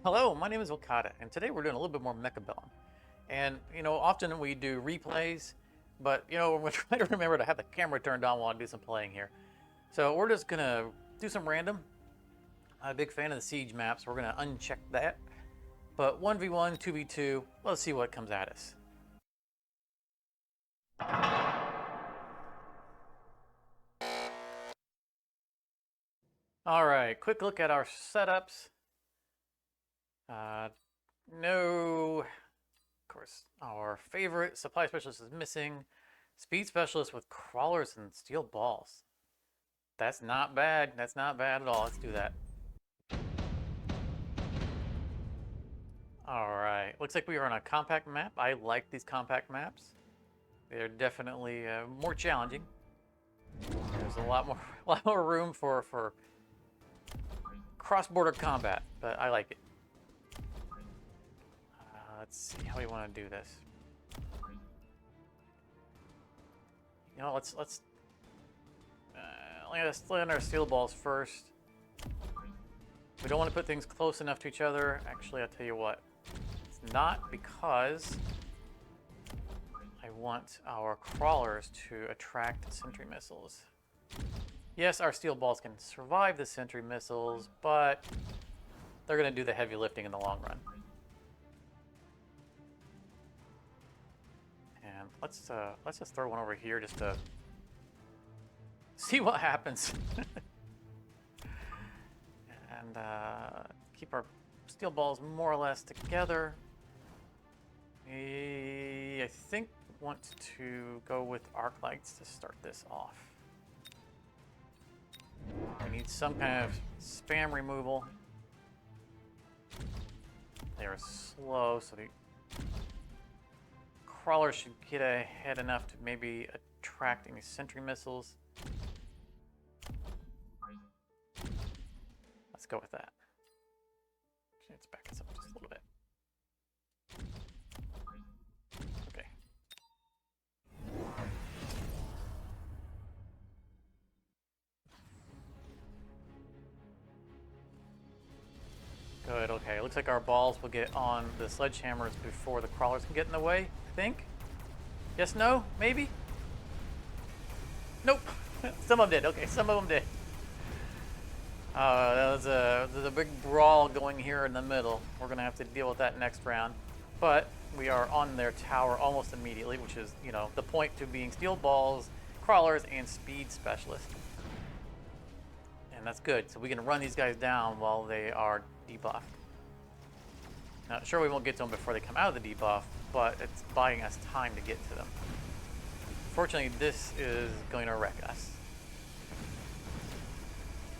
Hello, my name is Okada, and today we're doing a little bit more Mechabellum. And, often we do replays, but, we're trying to remember to have the camera turned on while I do some playing here. So we're just going to do some random. I'm a big fan of the siege maps. We're going to uncheck that. But 1v1, 2v2, let's see what comes at us. All right, quick look at our setups. No, of course, our favorite supply specialist is missing. Speed specialist with crawlers and steel balls. That's not bad. That's not bad at all. Let's do that. All right, looks like we are on a compact map. I like these compact maps. They're definitely more challenging. There's a lot more room for cross-border combat, but I like it. Let's see how we want to do this. Let's land our steel balls first. We don't want to put things close enough to each other. Actually, I'll tell you what. It's not because I want our crawlers to attract sentry missiles. Yes, our steel balls can survive the sentry missiles, but they're going to do the heavy lifting in the long run. And let's just throw one over here just to see what happens. And keep our steel balls more or less together. I think we want to go with arc lights to start this off. We need some kind of spam removal. They are slow, so the crawler should get ahead enough to maybe attract any sentry missiles. Let's go with that. Let's back us up just a little bit. Okay. Good, okay. Looks like our balls will get on the sledgehammers before the crawlers can get in the way, I think. Yes, no, maybe? Nope. Some of them did. Okay, some of them did. There's a big brawl going here in the middle. We're going to have to deal with that next round. But we are on their tower almost immediately, which is, the point to being steel balls, crawlers, and speed specialists. And that's good. So we can run these guys down while they are debuffed. Now, sure, we won't get to them before they come out of the debuff, but it's buying us time to get to them. Fortunately, this is going to wreck us.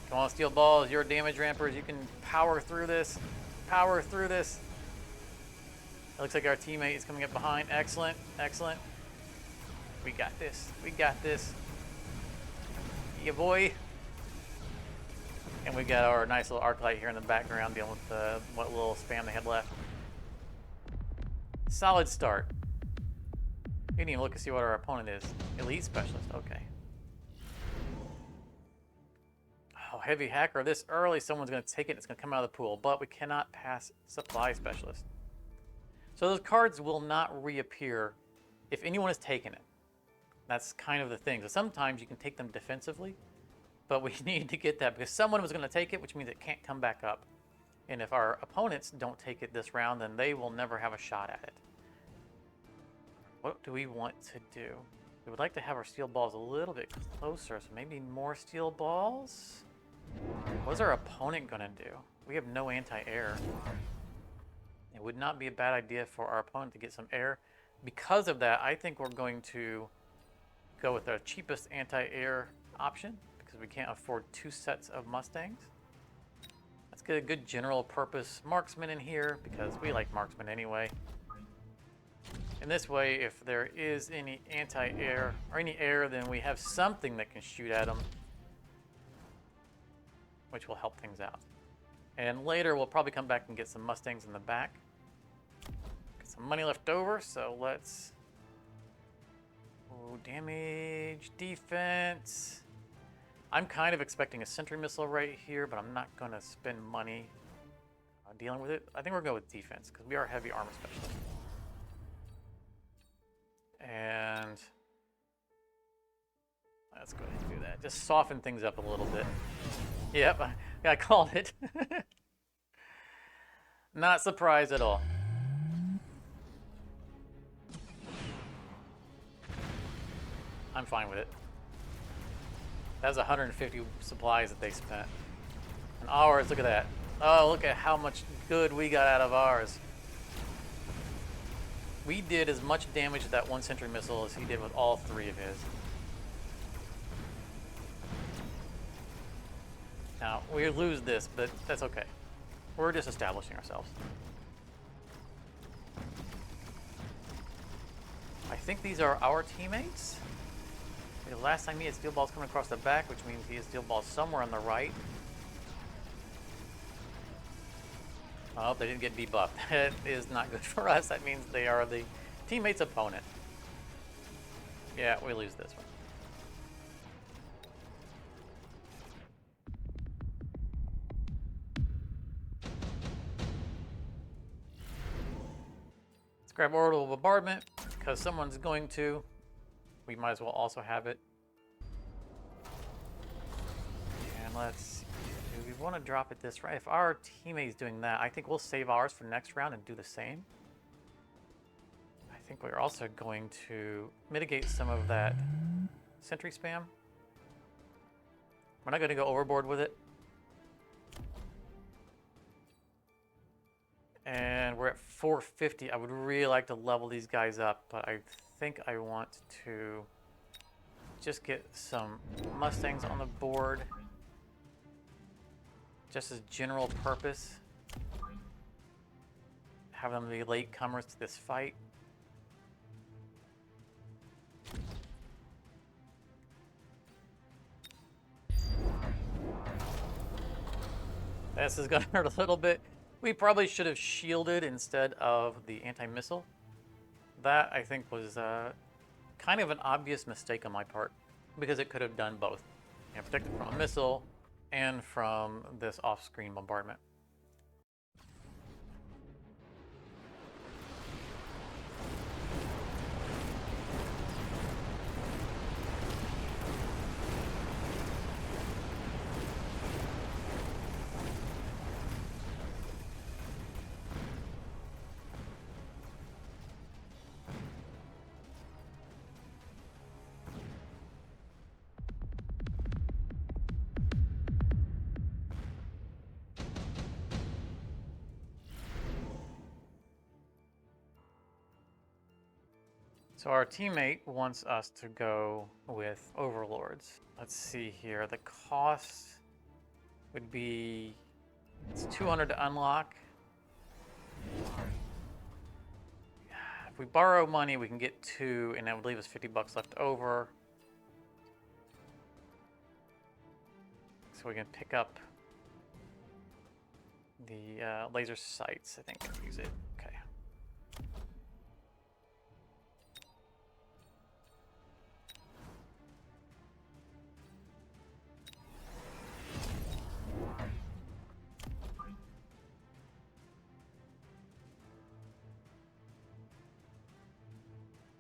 Come on, steel balls, your damage rampers, you can power through this. Power through this. It looks like our teammate is coming up behind. Excellent, excellent. We got this. We got this. Yeah, boy. And we got our nice little arc light here in the background dealing with what little spam they had left. Solid start. You didn't even look to see what our opponent is. Elite specialist, okay. Oh, heavy hacker. This early, someone's going to take it. It's going to come out of the pool, but we cannot pass supply specialist. So those cards will not reappear if anyone has taken it. That's kind of the thing. So sometimes you can take them defensively, but we need to get that because someone was going to take it, which means it can't come back up. And if our opponents don't take it this round, then they will never have a shot at it. What do we want to do? We would like to have our steel balls a little bit closer, so maybe more steel balls? What's our opponent going to do? We have no anti-air. It would not be a bad idea for our opponent to get some air. Because of that, I think we're going to go with the cheapest anti-air option because we can't afford 2 sets of Mustangs. Let's get a good general purpose marksman in here because we like marksman anyway. And this way, if there is any anti-air or any air, then we have something that can shoot at them, which will help things out. And later, we'll probably come back and get some Mustangs in the back. Got some money left over, so let's... Oh, damage, defense. I'm kind of expecting a sentry missile right here, but I'm not going to spend money. dealing with it. I think we're going with defense because we are heavy armor specialists. And let's go ahead and do that. Just soften things up a little bit. Yep, I called it. Not surprised at all. I'm fine with it. That was 150 supplies that they spent. And ours, look at that. Oh, look at how much good we got out of ours. We did as much damage with that one sentry missile as he did with all three of his. Now, we lose this, but that's okay. We're just establishing ourselves. I think these are our teammates. The last time he had steel balls coming across the back, which means he has steel balls somewhere on the right. Oh, they didn't get debuffed. That is not good for us. That means they are the teammate's opponent. Yeah, we lose this one. Let's grab orbital bombardment, because someone's going to. We might as well also have it. And let's see. Do we want to drop it this right? If our teammate's doing that, I think we'll save ours for next round and do the same. I think we're also going to mitigate some of that sentry spam. We're not going to go overboard with it. And we're at 450. I would really like to level these guys up, but I think I want to just get some Mustangs on the board. Just as general purpose. Have them be latecomers to this fight. This is going to hurt a little bit. We probably should have shielded instead of the anti-missile. That, I think, was kind of an obvious mistake on my part, because it could have done both. You know, protected from a missile and from this off-screen bombardment. So our teammate wants us to go with overlords. Let's see here. The cost would be, it's 200 to unlock. If we borrow money, we can get 2, and that would leave us 50 bucks left over. So we can pick up the laser sights, I think, and use it. Okay.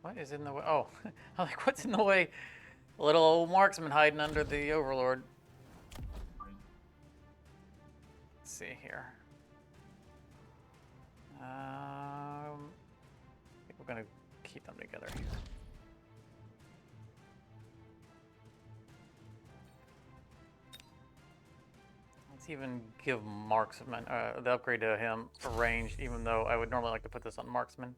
What is in the way? Oh, I'm like, what's in the way? A little old marksman hiding under the overlord. Let's see here. I think we're gonna keep them together here. Let's even give marksman the upgrade to him for range, even though I would normally like to put this on marksman.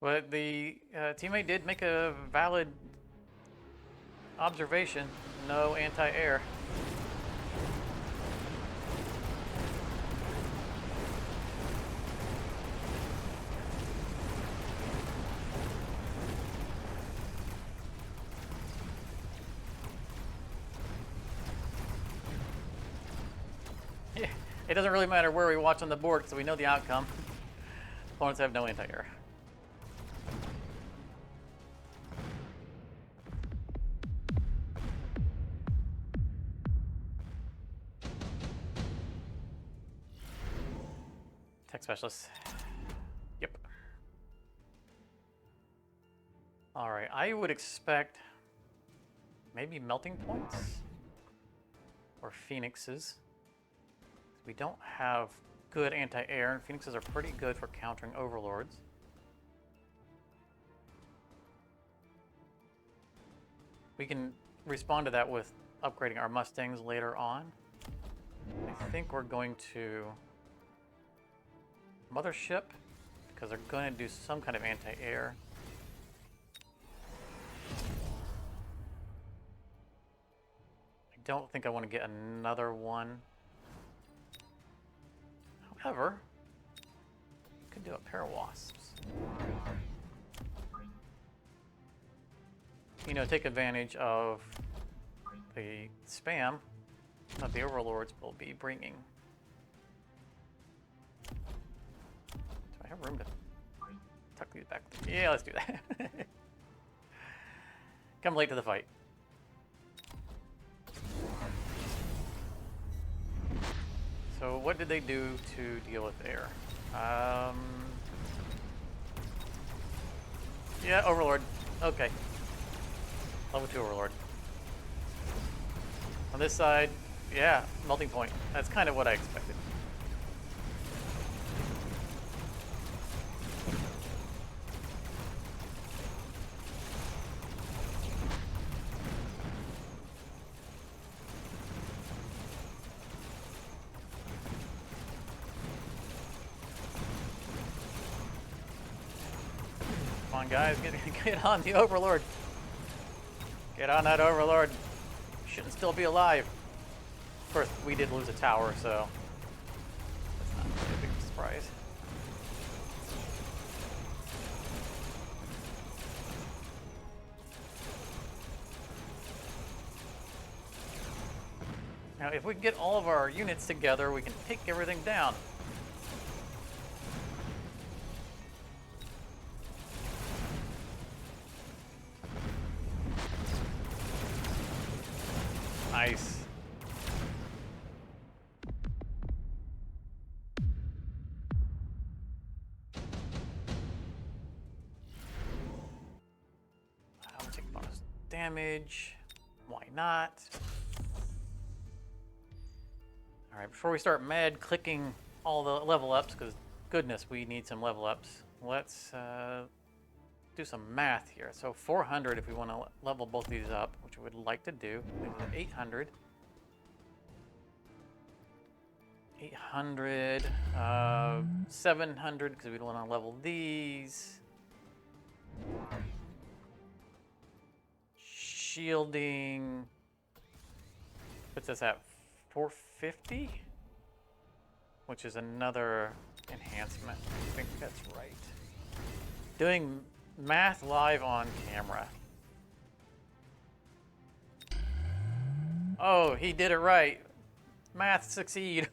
But the teammate did make a valid observation. No anti-air. It doesn't really matter where we watch on the board because we know the outcome. Opponents have no anti-air. Tank specialist. Yep. Alright, I would expect maybe melting points or phoenixes. We don't have good anti-air, and phoenixes are pretty good for countering overlords. We can respond to that with upgrading our Mustangs later on. I think we're going to Mothership, because they're going to do some kind of anti-air. I don't think I want to get another one. However, I could do a pair of wasps. You know, take advantage of the spam that the overlords will be bringing. Do I have room to tuck these back? Yeah, let's do that. Come late to the fight. So what did they do to deal with air? Yeah, Overlord. Okay. Level 2 Overlord. On this side, yeah, melting point. That's kind of what I expected. Come on, guys, get on the Overlord. Get on that Overlord. Shouldn't still be alive. Of course, we did lose a tower, so that's not really a big surprise. Now, if we can get all of our units together, we can take everything down. Nice. I'll take bonus damage. Why not? Alright, before we start mad clicking all the level ups, because goodness, we need some level ups, let's do some math here. So 400 if we want to level both these up, which we would like to do. 800. 800. 700 because we don't want to level these. Shielding puts us at 450, which is another enhancement. I think that's right. Doing math live on camera. Oh, he did it right. Math succeed.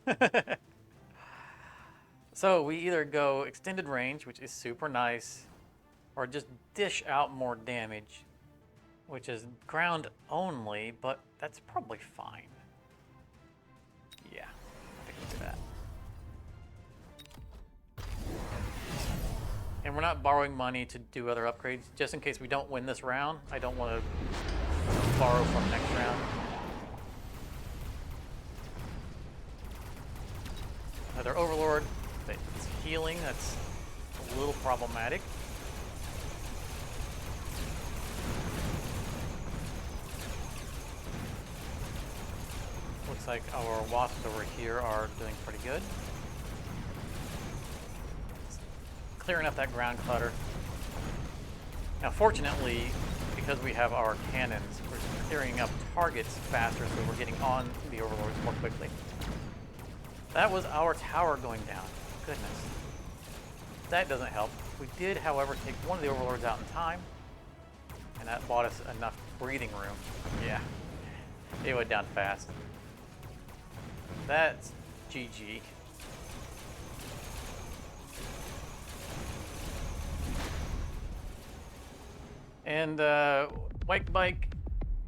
So we either go extended range, which is super nice, or just dish out more damage, which is ground only, but that's probably fine. Yeah, I think we'll do that. And we're not borrowing money to do other upgrades, just in case we don't win this round. I don't want to borrow from next round. Another Overlord, it's healing, that's a little problematic. Looks like our wasps over here are doing pretty good. Clearing up that ground clutter. Now fortunately, because we have our cannons, we're clearing up targets faster, so we're getting on the Overlords more quickly. That was our tower going down. Goodness. That doesn't help. We did, however, take one of the Overlords out in time, and that bought us enough breathing room. Yeah, it went down fast. That's GG. And White Bike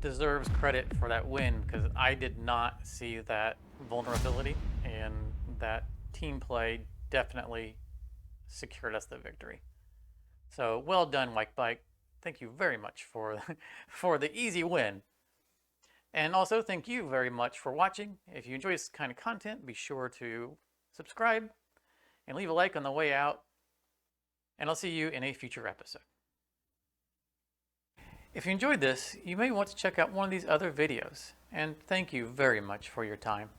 deserves credit for that win, because I did not see that vulnerability, and that team play definitely secured us the victory. So well done, White Bike. Thank you very much for, for the easy win. And also thank you very much for watching. If you enjoy this kind of content, be sure to subscribe and leave a like on the way out. And I'll see you in a future episode. If you enjoyed this, you may want to check out one of these other videos. And thank you very much for your time.